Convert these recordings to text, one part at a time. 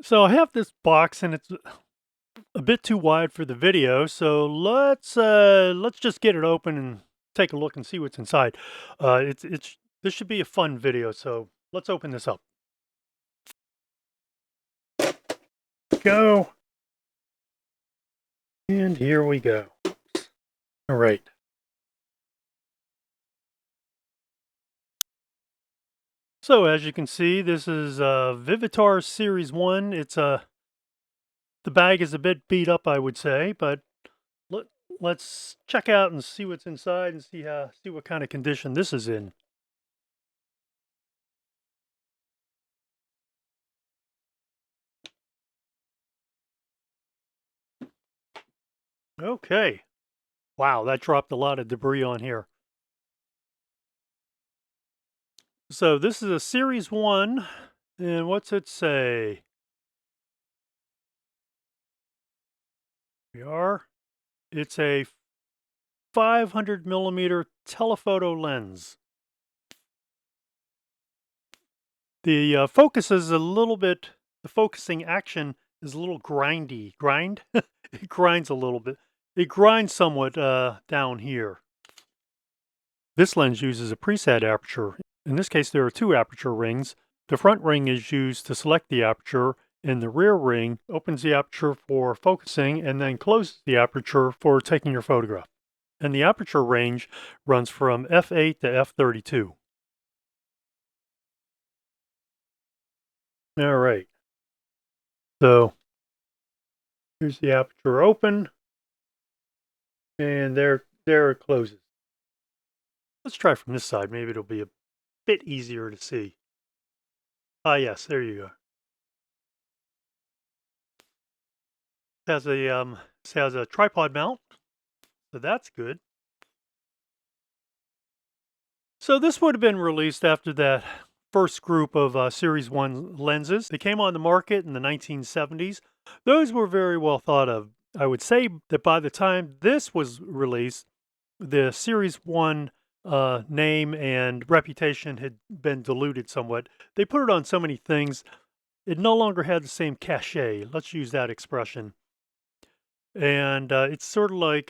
So I have this box and it's a bit too wide for the video, so let's just get it open and take a look and see what's inside. It's this should be a fun video, so let's open this up. Go. And here we go. All right. So as you can see, this is Vivitar Series 1. The bag is a bit beat up, I would say, but let, let's check out and see what's inside and see what kind of condition this is in. Okay. Wow, that dropped a lot of debris on here. So this is a Series 1, and what's it say? We are. It's a 500 millimeter telephoto lens. The focus is a little bit, the focusing action is a little grindy. Grind? It grinds a little bit. It grinds somewhat down here. This lens uses a preset aperture. In this case, there are two aperture rings. The front ring is used to select the aperture, and the rear ring opens the aperture for focusing and then closes the aperture for taking your photograph. And the aperture range runs from f8 to f32. All right. So here's the aperture open, and there it closes. Let's try from this side. Maybe it'll be a bit easier to see. Ah, yes, there you go. It has a tripod mount, so that's good. So this would have been released after that first group of Series 1 lenses. They came on the market in the 1970s. Those were very well thought of. I would say that by the time this was released, the Series 1 name and reputation had been diluted somewhat. They put it on so many things, it no longer had the same cachet. Let's use that expression. And it's sort of like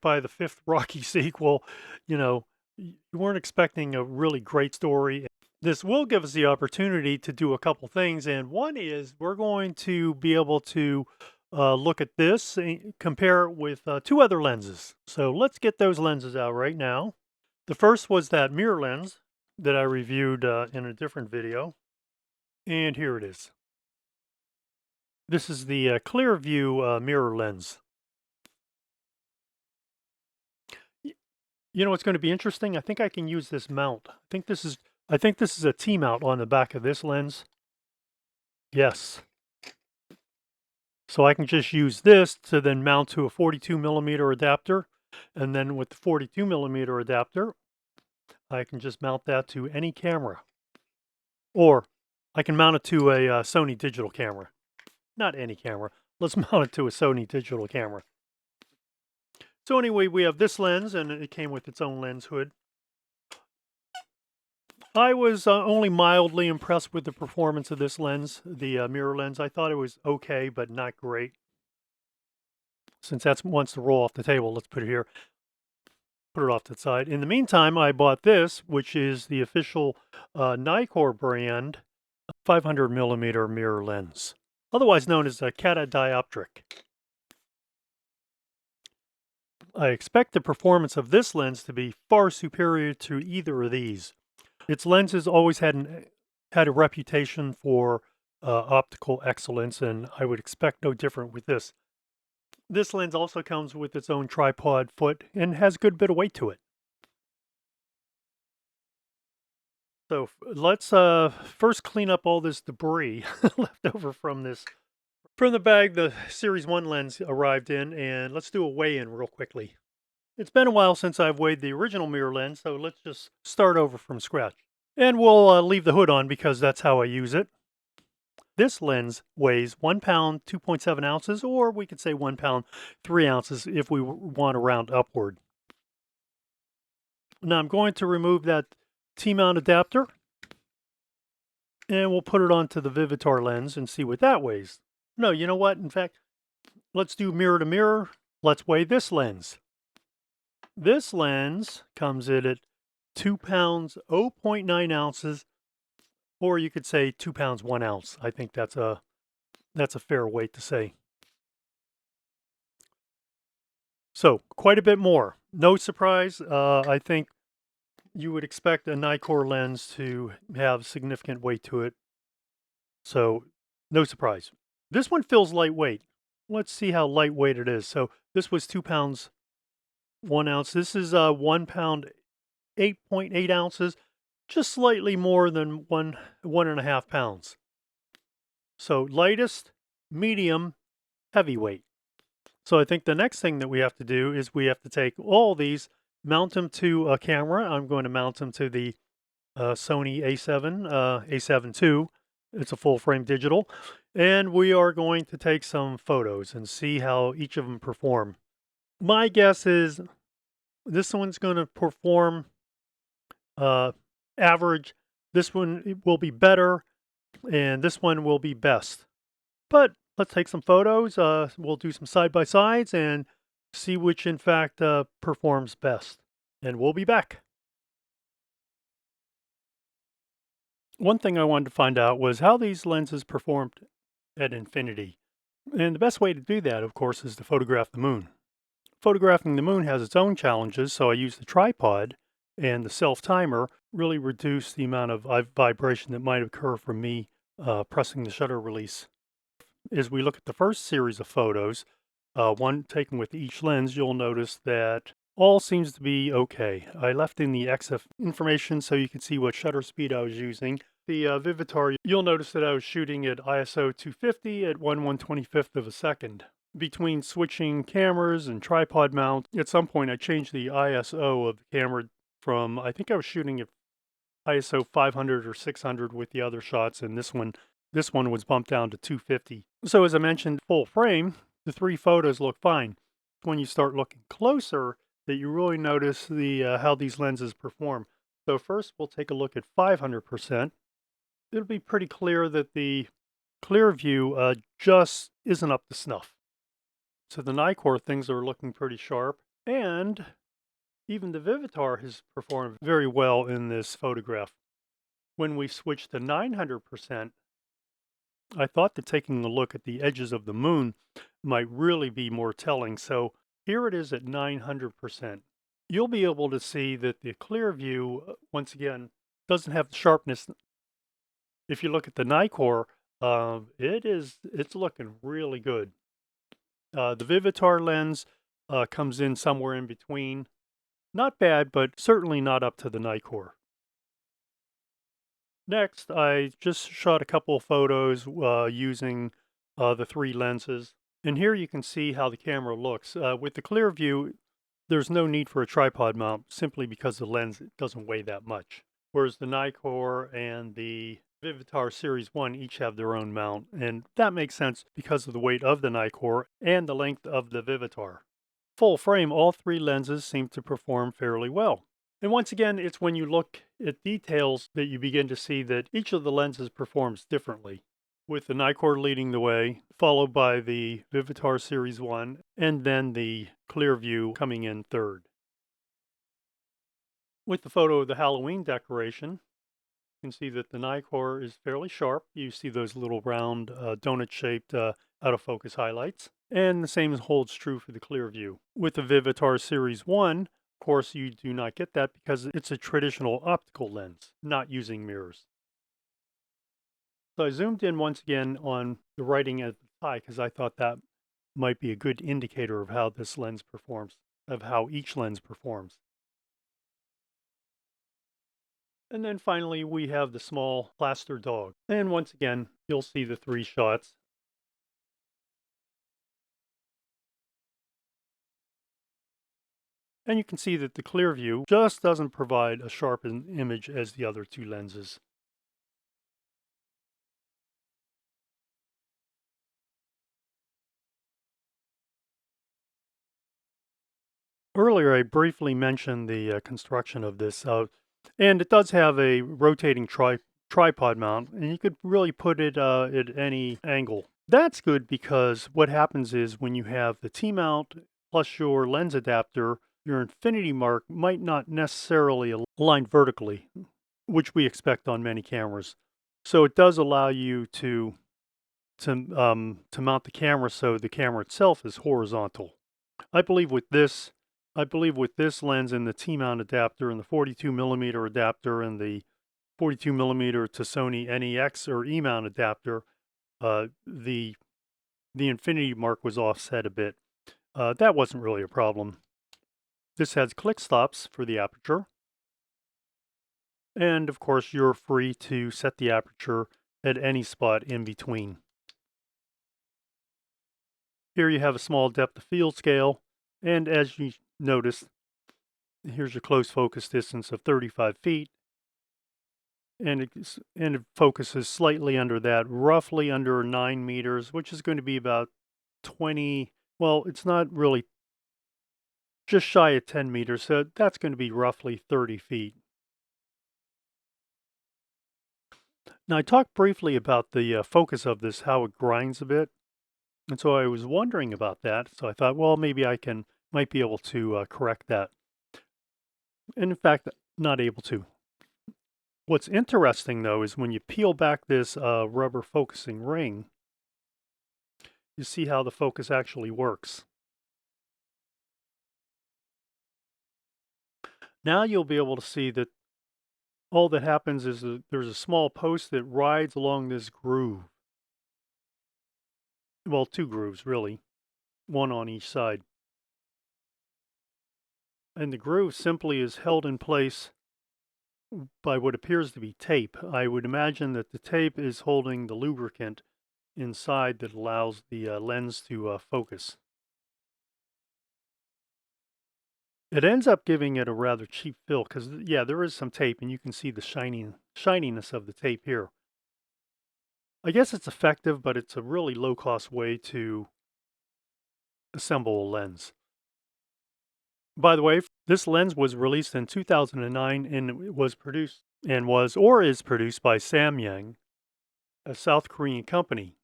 by the fifth Rocky sequel, you know, you weren't expecting a really great story. This will give us the opportunity to do a couple things, and one is we're going to be able to look at this and compare it with two other lenses. So let's get those lenses out right now. The first was that mirror lens that I reviewed in a different video, and here it is. This is the clear view mirror lens. You know what's going to be interesting? I think I can use this mount. I think this is a T-mount on the back of this lens. Yes. So I can just use this to then mount to a 42 millimeter adapter. And then with the 42 millimeter adapter, I can just mount that to any camera. Or I can mount it to a Sony digital camera. Not any camera. Let's mount it to a Sony digital camera. So anyway, we have this lens, and it came with its own lens hood. I was only mildly impressed with the performance of this lens, the mirror lens. I thought it was okay, but not great. Since that wants to roll off the table, let's put it here. Put it off to the side. In the meantime, I bought this, which is the official Nikkor brand 500 millimeter mirror lens, otherwise known as a catadioptric. I expect the performance of this lens to be far superior to either of these. Its lenses always had a reputation for optical excellence, and I would expect no different with this. This lens also comes with its own tripod foot and has a good bit of weight to it. So let's first clean up all this debris left over from this. From the bag the Series 1 lens arrived in, and let's do a weigh-in real quickly. It's been a while since I've weighed the original mirror lens, so let's just start over from scratch. And we'll leave the hood on because that's how I use it. This lens weighs 1 pound, 2.7 ounces, or we could say 1 pound, 3 ounces if we want to round upward. Now I'm going to remove that T-mount adapter. and we'll put it onto the Vivitar lens and see what that weighs. No, you know what? In fact, let's do mirror to mirror. Let's weigh this lens. This lens comes in at 2 pounds, 0.9 ounces, or you could say 2 pounds, 1 ounce. I think that's a fair weight to say. So quite a bit more. No surprise. I think you would expect a Nikkor lens to have significant weight to it. So no surprise. This one feels lightweight. Let's see how lightweight it is. So this was 2 pounds, 1 ounce. This is 1 pound, 8.8 ounces, just slightly more than 1.5 pounds. So lightest, medium, heavyweight. So I think the next thing that we have to do is we have to take all these, mount them to a camera. I'm going to mount them to the Sony A7, A7 II. It's a full frame digital. And we are going to take some photos and see how each of them perform. My guess is this one's going to perform average. This one will be better, and this one will be best. But let's take some photos. We'll do some side-by-sides and see which, in fact, performs best. And we'll be back. One thing I wanted to find out was how these lenses performed at infinity. And the best way to do that, of course, is to photograph the moon. Photographing the moon has its own challenges, so I used the tripod, and the self-timer really reduced the amount of vibration that might occur from me pressing the shutter release. As we look at the first series of photos, one taken with each lens, you'll notice that all seems to be okay. I left in the XF information so you can see what shutter speed I was using. The Vivitar, you'll notice that I was shooting at ISO 250 at 1/125th of a second. Between switching cameras and tripod mount, at some point I changed the ISO of the camera from, I think I was shooting at ISO 500 or 600 with the other shots, and this one was bumped down to 250. So as I mentioned, full frame, the three photos look fine. When you start looking closer, that you really notice the how these lenses perform. So first we'll take a look at 500%. It'll be pretty clear that the clear view just isn't up to snuff. So the Nikkor, things are looking pretty sharp, and even the Vivitar has performed very well in this photograph. When we switch to 900%, I thought that taking a look at the edges of the moon might really be more telling. So here it is at 900%. You'll be able to see that the clear view, once again, doesn't have the sharpness. If you look at the Nikkor, it's looking really good. The Vivitar lens comes in somewhere in between. Not bad, but certainly not up to the Nikkor. Next, I just shot a couple of photos using the three lenses. And here you can see how the camera looks. With the clear view, there's no need for a tripod mount simply because the lens doesn't weigh that much. Whereas the Nikkor and the Vivitar Series 1 each have their own mount. And that makes sense because of the weight of the Nikkor and the length of the Vivitar. Full frame, all three lenses seem to perform fairly well. And once again, it's when you look at details that you begin to see that each of the lenses performs differently, with the Nikkor leading the way, followed by the Vivitar Series 1, and then the Clearview coming in third. With the photo of the Halloween decoration, you can see that the Nikkor is fairly sharp. You see those little round donut-shaped out-of-focus highlights. And the same holds true for the Clearview. With the Vivitar Series 1, of course, you do not get that because it's a traditional optical lens, not using mirrors. So I zoomed in once again on the writing at the tie because I thought that might be a good indicator of how this lens performs, of how each lens performs. And then finally, we have the small plaster dog. And once again, you'll see the three shots. And you can see that the clear view just doesn't provide a sharp image as the other two lenses. Earlier, I briefly mentioned the construction of this, and it does have a rotating tripod mount, and you could really put it at any angle. That's good because what happens is when you have the T-mount plus your lens adapter, your infinity mark might not necessarily align vertically, which we expect on many cameras. So it does allow you to mount the camera so the camera itself is horizontal. I believe with this lens and the T-mount adapter and the 42 millimeter adapter and the 42 millimeter to Sony NEX or E-mount adapter, the infinity mark was offset a bit. That wasn't really a problem. This has click stops for the aperture. And of course, you're free to set the aperture at any spot in between. Here you have a small depth of field scale. And as you notice, here's your close focus distance of 35 feet. And it focuses slightly under that, roughly under 9 meters, which is going to be about 20, well, it's not really, just shy of 10 meters, so that's going to be roughly 30 feet. Now, I talked briefly about the focus of this, how it grinds a bit, and so I was wondering about that, so I thought, well, maybe might be able to correct that. And in fact, not able to. What's interesting, though, is when you peel back this rubber focusing ring, you see how the focus actually works. Now you'll be able to see that all that happens is that there's a small post that rides along this groove. Well, two grooves, really, one on each side. And the groove simply is held in place by what appears to be tape. I would imagine that the tape is holding the lubricant inside that allows the lens to focus. It ends up giving it a rather cheap feel because, yeah, there is some tape and you can see the shininess of the tape here. I guess it's effective, but it's a really low-cost way to assemble a lens. By the way, this lens was released in 2009 and it was produced and was or is produced by Samyang, a South Korean company.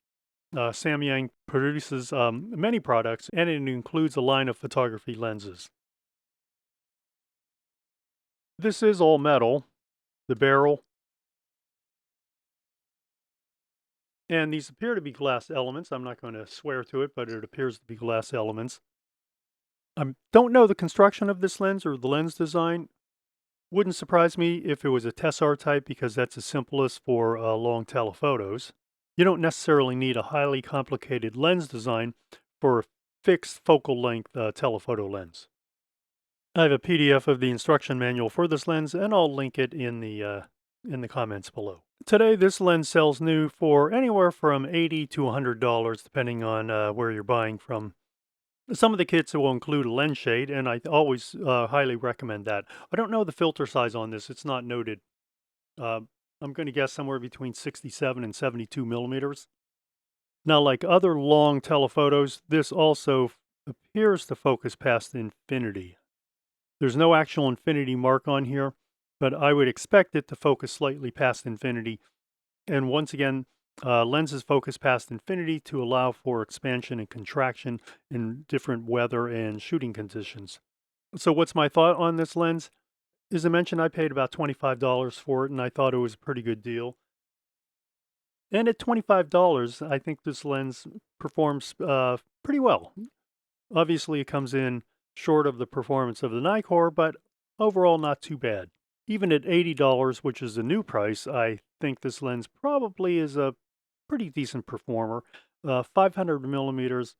Samyang produces many products and it includes a line of photography lenses. This is all metal, the barrel, and these appear to be glass elements. I'm not going to swear to it, but it appears to be glass elements. I don't know the construction of this lens or the lens design. Wouldn't surprise me if it was a Tessar type because that's the simplest for long telephotos. You don't necessarily need a highly complicated lens design for a fixed focal length telephoto lens. I have a PDF of the instruction manual for this lens, and I'll link it in the comments below. Today, this lens sells new for anywhere from $80 to $100, depending on where you're buying from. Some of the kits will include a lens shade, and I always highly recommend that. I don't know the filter size on this; it's not noted. I'm going to guess somewhere between 67 and 72 millimeters. Now, like other long telephotos, this also appears to focus past infinity. There's no actual infinity mark on here, but I would expect it to focus slightly past infinity. And once again, lenses focus past infinity to allow for expansion and contraction in different weather and shooting conditions. So what's my thought on this lens? As I mentioned, I paid about $25 for it, and I thought it was a pretty good deal. And at $25, I think this lens performs pretty well. Obviously, it comes in short of the performance of the Nikkor, but overall not too bad. Even at $80, which is the new price, I think this lens probably is a pretty decent performer. 500 millimeters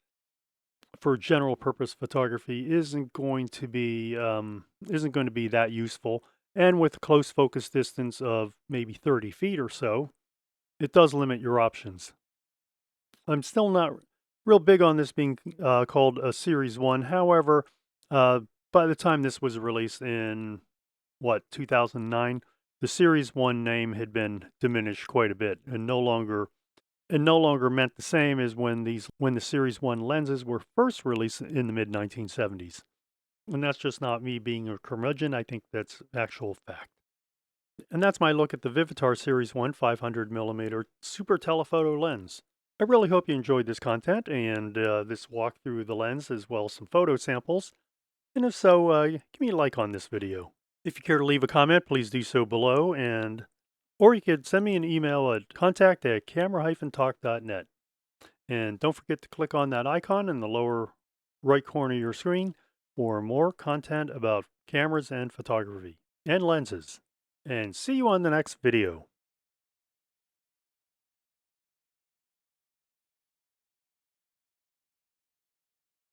for general purpose photography isn't going to be that useful. And with a close focus distance of maybe 30 feet or so, it does limit your options. I'm still not real big on this being called a Series 1. However, by the time this was released in, 2009, the Series 1 name had been diminished quite a bit and no longer meant the same as when the Series 1 lenses were first released in the mid-1970s. And that's just not me being a curmudgeon. I think that's actual fact. And that's my look at the Vivitar Series 1 500mm super telephoto lens. I really hope you enjoyed this content and this walk through the lens as well as some photo samples. And if so, give me a like on this video. If you care to leave a comment, please do so below, or you could send me an email at contact@camera-talk.net. And don't forget to click on that icon in the lower right corner of your screen for more content about cameras and photography and lenses. And see you on the next video.